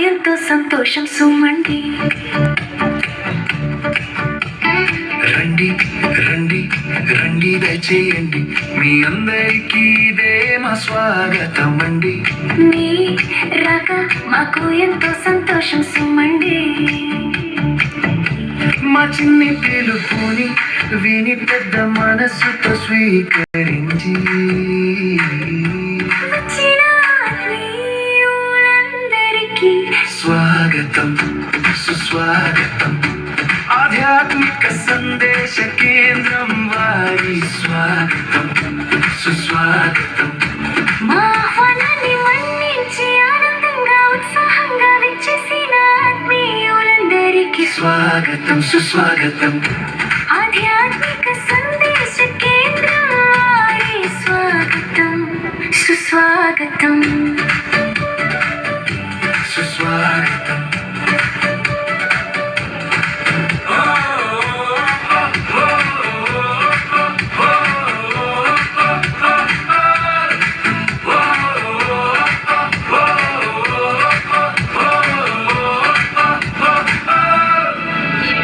ఎంతో సంతోషం సుమండి. రండి రండి రండి దయచేయండి, మీ అందరికీ ఇదే మా స్వాగతం అండి. మీ రాక మాకు ఎంతో సంతోషం సుమండి. మా చిన్ని పిలుపుని విని పెద్ద మనసుతో స్వీకరించి వచ్చిన ఆత్మీయులందరికీ స్వాగతం సుస్వాగతం. ఆధ్యాత్మిక సందేశ కేంద్రం వారి స్వాగతం సుస్వాగతం. మా ఆహ్వానాన్ని మన్నించి ఆనందంగా ఉత్సాహంగా విచ్చేసిన ఆత్మీయులందరికీ స్వాగతం సుస్వాగతం. ఆధ్యాత్మిక సందేశ కేంద్రం వారి స్వాగతం సుస్వాగతం సుస్వాగతం.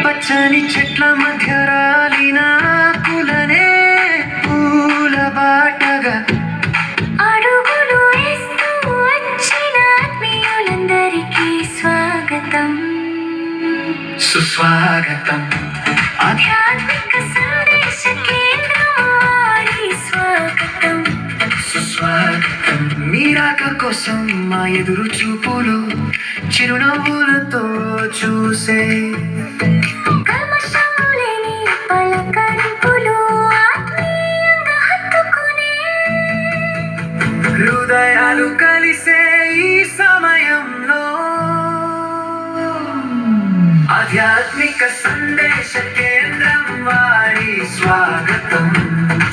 పచ్చని చెట్ల మధ్య రాలిన కులనే పూల బాటగా అడుగులు వేస్తూ వచ్చిన ఆత్మీయులందరికీ స్వాగతం సుస్వాగతం. ఆధ్యాత్మిక సందేశ కేంద్రం వారి స్వాగతం సుస్వాగతం. మీరాక కోసం మా ఎదురు చూపులు చిరునవ్వులతో చూసే కల్మషం లేని పలకరింపులు ఆత్మీయంగా హత్తుకునే హృదయాలు కలిసే ఈ సమయంలో ఆధ్యాత్మిక సందేశ కేంద్రం వారి స్వాగతం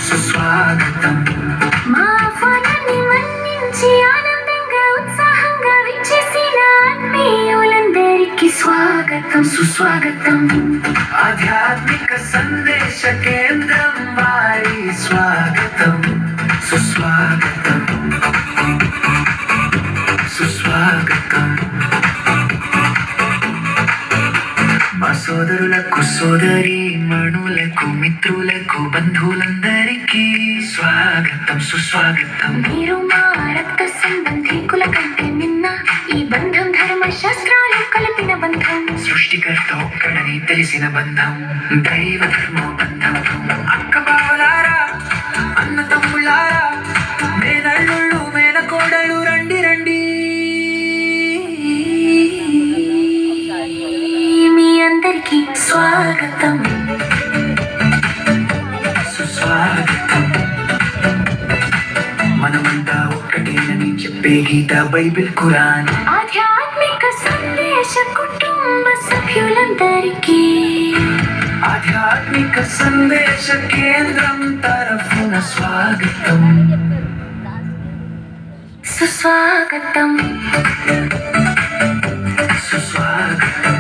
సుస్వాగతం. మా ఆహ్వానాన్ని మన్నించి ఆనందంగా ఉత్సాహంగా విచ్చేసిన ఆత్మీయులందరికీ స్వాగతం సుస్వాగతం. ఆధ్యాత్మిక సందేశ కేంద్రం వారి స్వాగతం సుస్వాగతం సుస్వాగతం. మా సోదరులకు సోదరి మణులకు మిత్రులకు బంధువులందరికీ స్వాగతం సుస్వాగతం. మీరు మా రక్త సంబంధికుల కంటే నిన్న ఈ బంధం ధర్మశాస్త్రాలు కలిపిన బంధం సృష్టికర్త ఒక్కడని తెలిసిన బంధం దైవ ధర్మో బంధం. అక్క బావలారా అన్న తమ్ముళ్ళారా మేనల్లుళ్ళు మేనకోడలు రండి రండి. మీ అందరికీ స్వాగతం సుస్వాగతం. మనమంతా ఒక్కటేనని చెప్పే గీత బైబిల్ ఖురాన్ ఆధ్యాత్మిక సందేశ కుటుంబ సభ్యులందరికీ ఆధ్యాత్మిక సందేశ కేంద్రం తరఫున స్వాగతం సుస్వాగతం సుస్వాగతం.